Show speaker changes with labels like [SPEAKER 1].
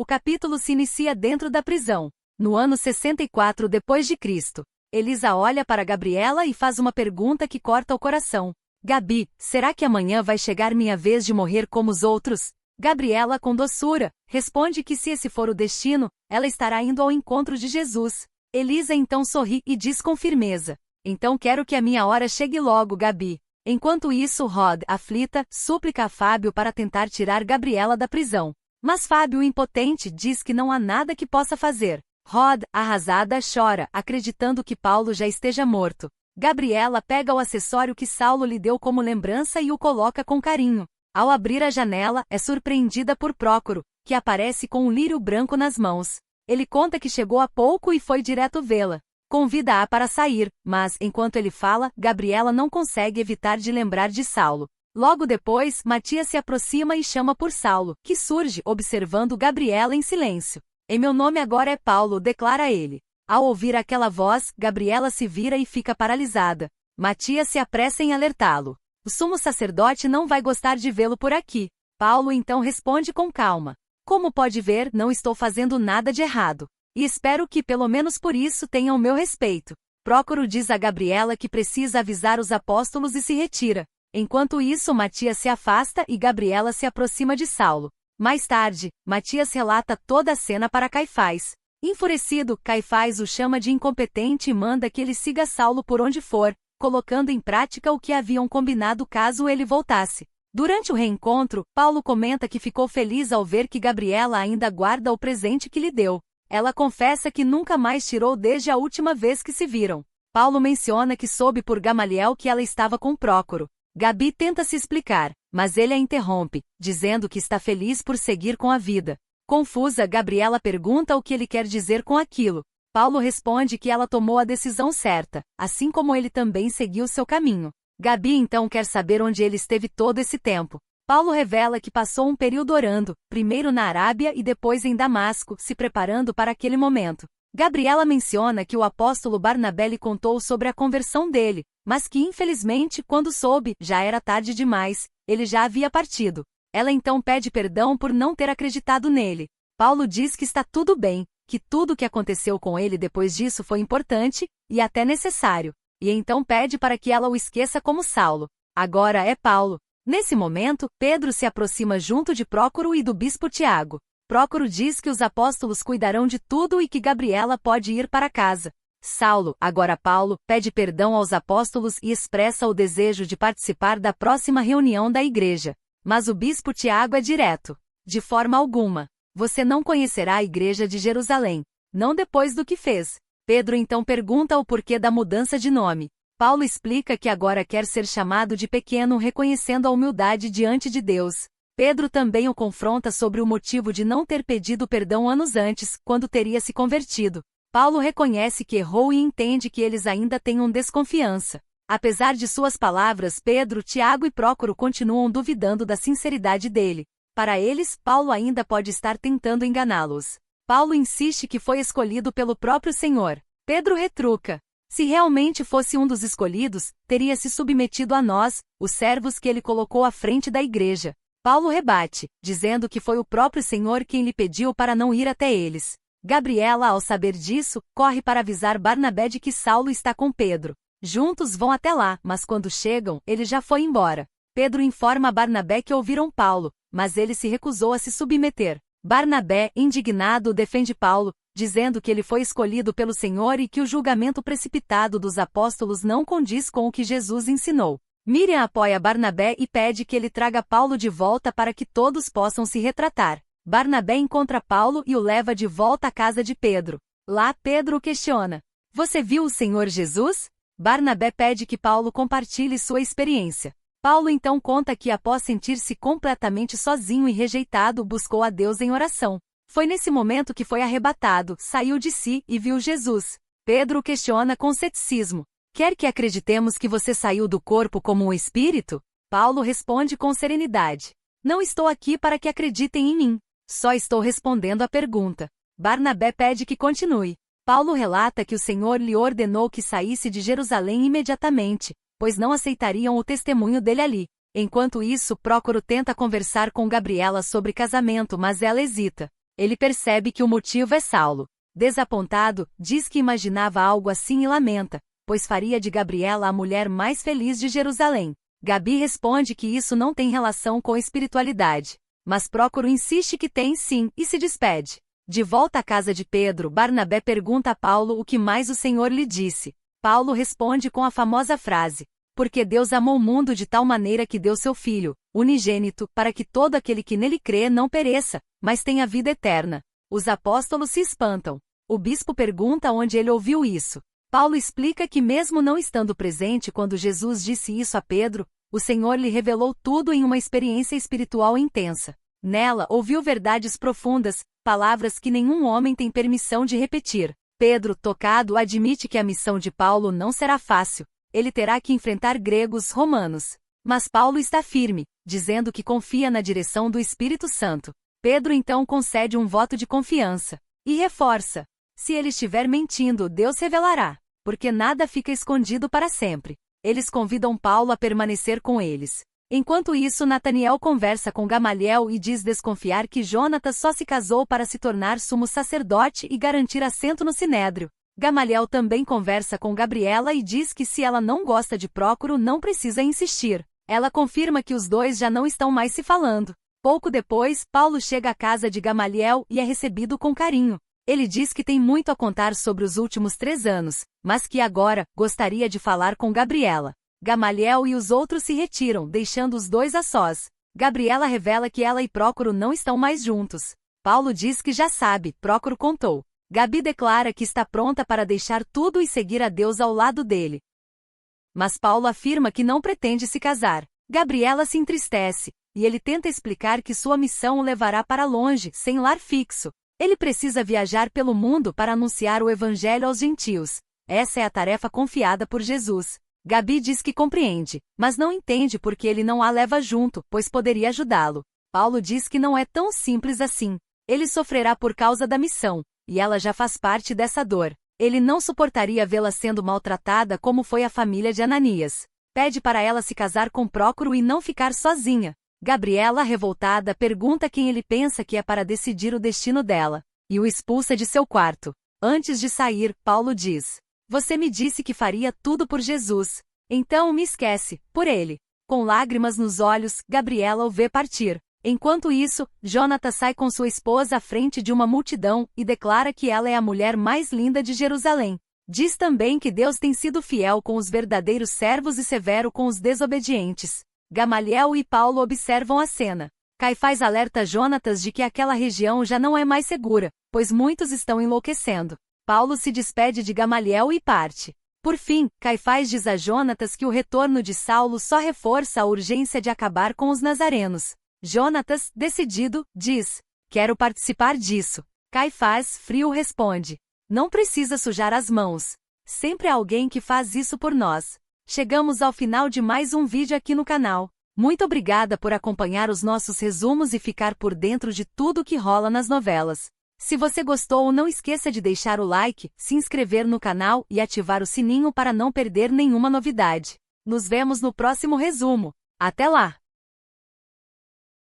[SPEAKER 1] O capítulo se inicia dentro da prisão. No ano 64 depois de Cristo, Elisa olha para Gabriela e faz uma pergunta que corta o coração. Gabi, será que amanhã vai chegar minha vez de morrer como os outros? Gabriela, com doçura, responde que se esse for o destino, ela estará indo ao encontro de Jesus. Elisa então sorri e diz com firmeza: então quero que a minha hora chegue logo, Gabi. Enquanto isso, Rod, aflita, súplica a Fábio para tentar tirar Gabriela da prisão. Mas Fábio, impotente, diz que não há nada que possa fazer. Rod, arrasada, chora, acreditando que Paulo já esteja morto. Gabriela pega o acessório que Saulo lhe deu como lembrança e o coloca com carinho. Ao abrir a janela, é surpreendida por Prócoro, que aparece com um lírio branco nas mãos. Ele conta que chegou há pouco e foi direto vê-la. Convida-a para sair, mas, enquanto ele fala, Gabriela não consegue evitar de lembrar de Saulo. Logo depois, Matias se aproxima e chama por Saulo, que surge, observando Gabriela em silêncio. Em meu nome agora é Paulo, declara ele. Ao ouvir aquela voz, Gabriela se vira e fica paralisada. Matias se apressa em alertá-lo. O sumo sacerdote não vai gostar de vê-lo por aqui. Paulo então responde com calma. Como pode ver, não estou fazendo nada de errado. E espero que pelo menos por isso tenham o meu respeito. Prócoro diz a Gabriela que precisa avisar os apóstolos e se retira. Enquanto isso, Matias se afasta e Gabriela se aproxima de Saulo. Mais tarde, Matias relata toda a cena para Caifás. Enfurecido, Caifás o chama de incompetente e manda que ele siga Saulo por onde for, colocando em prática o que haviam combinado caso ele voltasse. Durante o reencontro, Paulo comenta que ficou feliz ao ver que Gabriela ainda guarda o presente que lhe deu. Ela confessa que nunca mais tirou desde a última vez que se viram. Paulo menciona que soube por Gamaliel que ela estava com Prócoro. Gabi tenta se explicar, mas ele a interrompe, dizendo que está feliz por seguir com a vida. Confusa, Gabriela pergunta o que ele quer dizer com aquilo. Paulo responde que ela tomou a decisão certa, assim como ele também seguiu seu caminho. Gabi então quer saber onde ele esteve todo esse tempo. Paulo revela que passou um período orando, primeiro na Arábia e depois em Damasco, se preparando para aquele momento. Gabriela menciona que o apóstolo Barnabé lhe contou sobre a conversão dele, mas que infelizmente, quando soube, já era tarde demais, ele já havia partido. Ela então pede perdão por não ter acreditado nele. Paulo diz que está tudo bem, que tudo o que aconteceu com ele depois disso foi importante, e até necessário. E então pede para que ela o esqueça como Saulo. Agora é Paulo. Nesse momento, Pedro se aproxima junto de Prócoro e do bispo Tiago. Prócoro diz que os apóstolos cuidarão de tudo e que Gabriela pode ir para casa. Saulo, agora Paulo, pede perdão aos apóstolos e expressa o desejo de participar da próxima reunião da igreja. Mas o bispo Tiago é direto. De forma alguma. Você não conhecerá a igreja de Jerusalém. Não depois do que fez. Pedro então pergunta o porquê da mudança de nome. Paulo explica que agora quer ser chamado de pequeno, reconhecendo a humildade diante de Deus. Pedro também o confronta sobre o motivo de não ter pedido perdão anos antes, quando teria se convertido. Paulo reconhece que errou e entende que eles ainda tenham desconfiança. Apesar de suas palavras, Pedro, Tiago e Prócoro continuam duvidando da sinceridade dele. Para eles, Paulo ainda pode estar tentando enganá-los. Paulo insiste que foi escolhido pelo próprio Senhor. Pedro retruca. Se realmente fosse um dos escolhidos, teria se submetido a nós, os servos que ele colocou à frente da igreja. Paulo rebate, dizendo que foi o próprio Senhor quem lhe pediu para não ir até eles. Gabriela, ao saber disso, corre para avisar Barnabé de que Saulo está com Pedro. Juntos vão até lá, mas quando chegam, ele já foi embora. Pedro informa a Barnabé que ouviram Paulo, mas ele se recusou a se submeter. Barnabé, indignado, defende Paulo, dizendo que ele foi escolhido pelo Senhor e que o julgamento precipitado dos apóstolos não condiz com o que Jesus ensinou. Miriam apoia Barnabé e pede que ele traga Paulo de volta para que todos possam se retratar. Barnabé encontra Paulo e o leva de volta à casa de Pedro. Lá, Pedro o questiona. Você viu o Senhor Jesus? Barnabé pede que Paulo compartilhe sua experiência. Paulo então conta que após sentir-se completamente sozinho e rejeitado, buscou a Deus em oração. Foi nesse momento que foi arrebatado, saiu de si e viu Jesus. Pedro o questiona com ceticismo. Quer que acreditemos que você saiu do corpo como um espírito? Paulo responde com serenidade. Não estou aqui para que acreditem em mim. Só estou respondendo à pergunta. Barnabé pede que continue. Paulo relata que o Senhor lhe ordenou que saísse de Jerusalém imediatamente, pois não aceitariam o testemunho dele ali. Enquanto isso, Prócoro tenta conversar com Gabriela sobre casamento, mas ela hesita. Ele percebe que o motivo é Saulo. Desapontado, diz que imaginava algo assim e lamenta, pois faria de Gabriela a mulher mais feliz de Jerusalém. Gabi responde que isso não tem relação com espiritualidade. Mas Prócoro insiste que tem sim, e se despede. De volta à casa de Pedro, Barnabé pergunta a Paulo o que mais o Senhor lhe disse. Paulo responde com a famosa frase: porque Deus amou o mundo de tal maneira que deu seu Filho, unigênito, para que todo aquele que nele crê não pereça, mas tenha vida eterna. Os apóstolos se espantam. O bispo pergunta onde ele ouviu isso. Paulo explica que mesmo não estando presente quando Jesus disse isso a Pedro, o Senhor lhe revelou tudo em uma experiência espiritual intensa. Nela, ouviu verdades profundas, palavras que nenhum homem tem permissão de repetir. Pedro, tocado, admite que a missão de Paulo não será fácil. Ele terá que enfrentar gregos, romanos. Mas Paulo está firme, dizendo que confia na direção do Espírito Santo. Pedro então concede um voto de confiança. E reforça: se ele estiver mentindo, Deus revelará, porque nada fica escondido para sempre. Eles convidam Paulo a permanecer com eles. Enquanto isso, Nataniel conversa com Gamaliel e diz desconfiar que Jonatas só se casou para se tornar sumo sacerdote e garantir assento no sinédrio. Gamaliel também conversa com Gabriela e diz que se ela não gosta de Prócoro não precisa insistir. Ela confirma que os dois já não estão mais se falando. Pouco depois, Paulo chega à casa de Gamaliel e é recebido com carinho. Ele diz que tem muito a contar sobre os últimos 3 anos, mas que agora gostaria de falar com Gabriela. Gamaliel e os outros se retiram, deixando os dois a sós. Gabriela revela que ela e Prócoro não estão mais juntos. Paulo diz que já sabe, Prócoro contou. Gabi declara que está pronta para deixar tudo e seguir a Deus ao lado dele. Mas Paulo afirma que não pretende se casar. Gabriela se entristece, e ele tenta explicar que sua missão o levará para longe, sem lar fixo. Ele precisa viajar pelo mundo para anunciar o Evangelho aos gentios. Essa é a tarefa confiada por Jesus. Gabi diz que compreende, mas não entende porque ele não a leva junto, pois poderia ajudá-lo. Paulo diz que não é tão simples assim. Ele sofrerá por causa da missão, e ela já faz parte dessa dor. Ele não suportaria vê-la sendo maltratada como foi a família de Ananias. Pede para ela se casar com Prócoro e não ficar sozinha. Gabriela, revoltada, pergunta quem ele pensa que é para decidir o destino dela, e o expulsa de seu quarto. Antes de sair, Paulo diz: você me disse que faria tudo por Jesus. Então me esquece, por ele. Com lágrimas nos olhos, Gabriela o vê partir. Enquanto isso, Jonatas sai com sua esposa à frente de uma multidão e declara que ela é a mulher mais linda de Jerusalém. Diz também que Deus tem sido fiel com os verdadeiros servos e severo com os desobedientes. Gamaliel e Paulo observam a cena. Caifás alerta Jonatas de que aquela região já não é mais segura, pois muitos estão enlouquecendo. Paulo se despede de Gamaliel e parte. Por fim, Caifás diz a Jonatas que o retorno de Saulo só reforça a urgência de acabar com os nazarenos. Jonatas, decidido, diz: quero participar disso. Caifás, frio, responde: não precisa sujar as mãos. Sempre há alguém que faz isso por nós. Chegamos ao final de mais um vídeo aqui no canal. Muito obrigada por acompanhar os nossos resumos e ficar por dentro de tudo que rola nas novelas. Se você gostou, não esqueça de deixar o like, se inscrever no canal e ativar o sininho para não perder nenhuma novidade. Nos vemos no próximo resumo. Até lá!